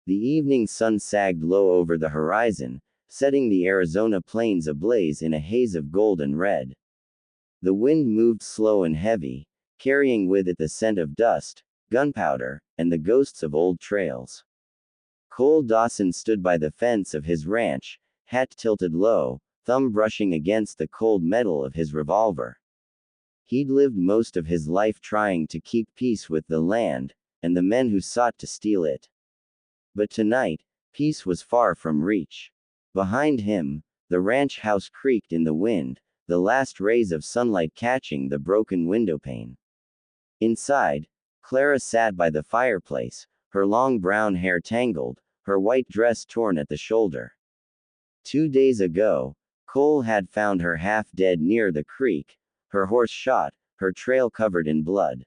The evening sun sagged low over the horizon, setting the Arizona plains ablaze in a haze of gold and red. The wind moved slow and heavy, carrying with it the scent of dust, gunpowder, and the ghosts of old trails. Cole Dawson stood by the fence of his ranch, hat tilted low, thumb brushing against the cold metal of his revolver. He'd lived most of his life trying to keep peace with the land, and the men who sought to steal it. But tonight, peace was far from reach. Behind him, the ranch house creaked in the wind, the last rays of sunlight catching the broken windowpane. Inside, Clara sat by the fireplace, her long brown hair tangled, her white dress torn at the shoulder. 2 days ago, Cole had found her half dead near the creek, her horse shot, her trail covered in blood.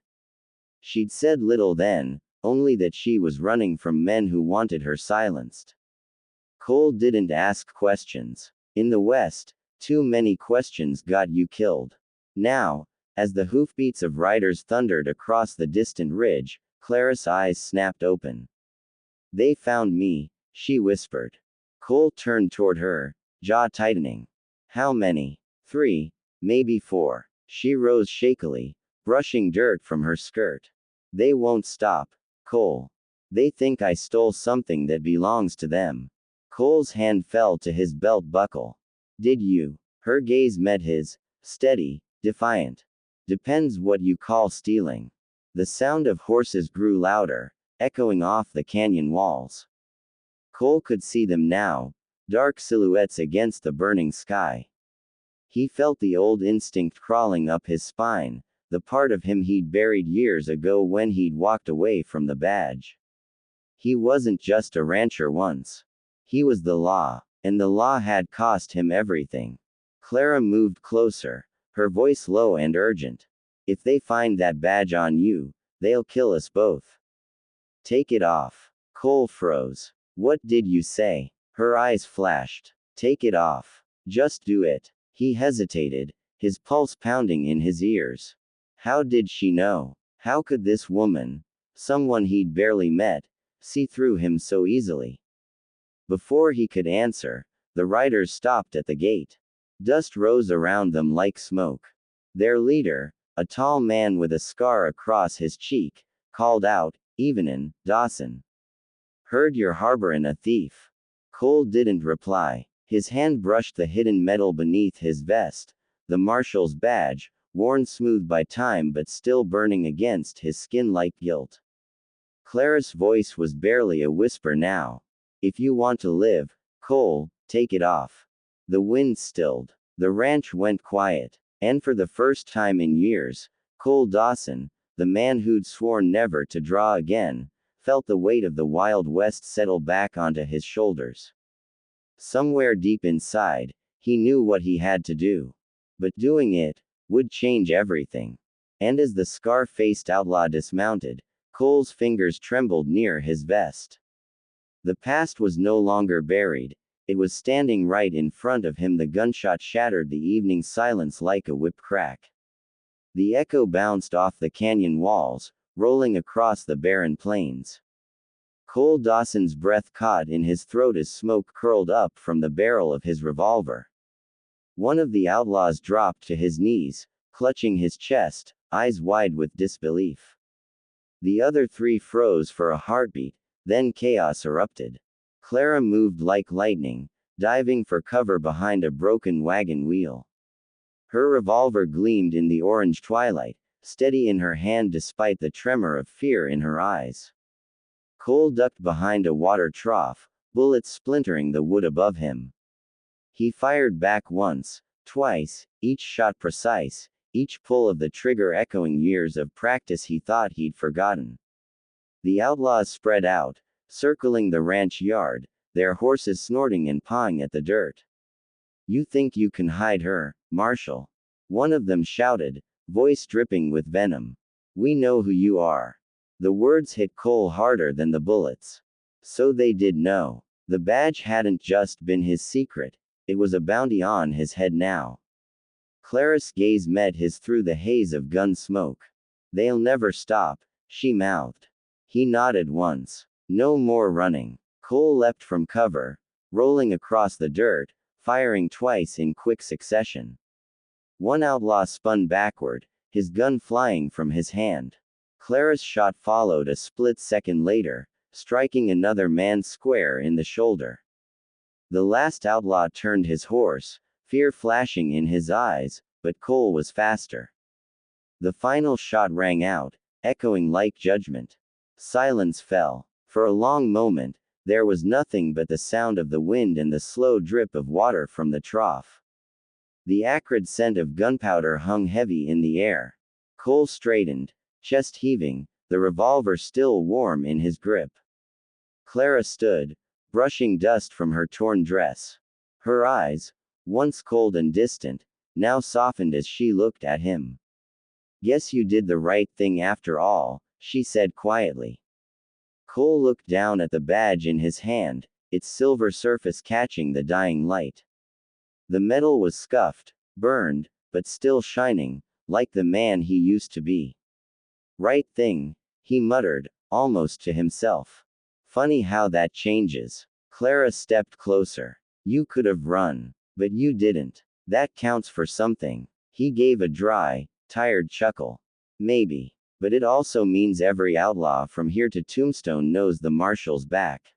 She'd said little then, only that she was running from men who wanted her silenced. Cole didn't ask questions. In the West, too many questions got you killed. Now, as the hoofbeats of riders thundered across the distant ridge, Clara's eyes snapped open. "They found me," she whispered. Cole turned toward her, jaw tightening. "How many?" "3, maybe 4. She rose shakily, brushing dirt from her skirt. "They won't stop, Cole. They think I stole something that belongs to them." Cole's hand fell to his belt buckle. "Did you?" Her gaze met his, steady, defiant. "Depends what you call stealing." The sound of horses grew louder, echoing off the canyon walls. Cole could see them now, dark silhouettes against the burning sky. He felt the old instinct crawling up his spine, the part of him he'd buried years ago when he'd walked away from the badge. He wasn't just a rancher once. He was the law, and the law had cost him everything. Clara moved closer, her voice low and urgent. "If they find that badge on you, they'll kill us both. Take it off." Cole froze. "What did you say?" Her eyes flashed. "Take it off. Just do it." He hesitated, his pulse pounding in his ears. How did she know? How could this woman, someone he'd barely met, see through him so easily? Before he could answer, the riders stopped at the gate. Dust rose around them like smoke. Their leader, a tall man with a scar across his cheek, called out, "Evenin', Dawson. Heard you're harborin' a thief." Cole didn't reply. His hand brushed the hidden metal beneath his vest, the marshal's badge, worn smooth by time but still burning against his skin like guilt. Clara's voice was barely a whisper now. "If you want to live, Cole, take it off." The wind stilled. The ranch went quiet. And for the first time in years, Cole Dawson, the man who'd sworn never to draw again, felt the weight of the Wild West settle back onto his shoulders. Somewhere deep inside, he knew what he had to do. But doing it would change everything. And as the scar-faced outlaw dismounted, Cole's fingers trembled near his vest. The past was no longer buried, it was standing right in front of him. The gunshot shattered the evening silence like a whip crack. The echo bounced off the canyon walls, rolling across the barren plains. Cole Dawson's breath caught in his throat as smoke curled up from the barrel of his revolver. One of the outlaws dropped to his knees, clutching his chest, eyes wide with disbelief. The other 3 froze for a heartbeat, then chaos erupted. Clara moved like lightning, diving for cover behind a broken wagon wheel. Her revolver gleamed in the orange twilight, steady in her hand despite the tremor of fear in her eyes. Cole ducked behind a water trough, bullets splintering the wood above him. He fired back once, twice, each shot precise, each pull of the trigger echoing years of practice he thought he'd forgotten. The outlaws spread out, circling the ranch yard, their horses snorting and pawing at the dirt. "You think you can hide her, Marshal?" one of them shouted, voice dripping with venom. "We know who you are." The words hit Cole harder than the bullets. So they did know. The badge hadn't just been his secret, it was a bounty on his head now. Clara's gaze met his through the haze of gun smoke. "They'll never stop," she mouthed. He nodded once. "No more running." Cole leapt from cover, rolling across the dirt, firing twice in quick succession. One outlaw spun backward, his gun flying from his hand. Clara's shot followed a split second later, striking another man square in the shoulder. The last outlaw turned his horse, fear flashing in his eyes, but Cole was faster. The final shot rang out, echoing like judgment. Silence fell. For a long moment, there was nothing but the sound of the wind and the slow drip of water from the trough. The acrid scent of gunpowder hung heavy in the air. Cole straightened, chest heaving, the revolver still warm in his grip. Clara stood, brushing dust from her torn dress. Her eyes, once cold and distant, now softened as she looked at him. "Guess you did the right thing after all," she said quietly. Cole looked down at the badge in his hand, its silver surface catching the dying light. The metal was scuffed, burned, but still shining, like the man he used to be. "Right thing," he muttered, almost to himself. "Funny how that changes." Clara stepped closer. "You could have run. But you didn't. That counts for something." He gave a dry, tired chuckle. "Maybe. But it also means every outlaw from here to Tombstone knows the marshal's back."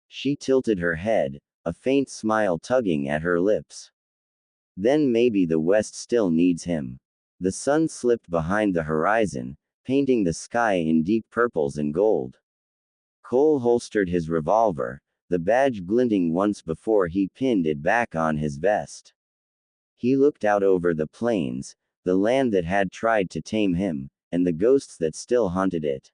She tilted her head, a faint smile tugging at her lips. "Then maybe the West still needs him." The sun slipped behind the horizon, painting the sky in deep purples and gold. Cole holstered his revolver, the badge glinting once before he pinned it back on his vest. He looked out over the plains, the land that had tried to tame him, and the ghosts that still haunted it.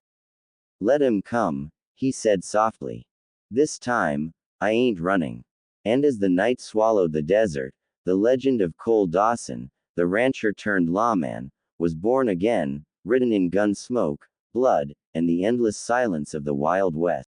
"Let him come," he said softly. "This time, I ain't running." And as the night swallowed the desert, the legend of Cole Dawson, the rancher turned lawman, was born again, written in gun smoke, blood, and the endless silence of the Wild West.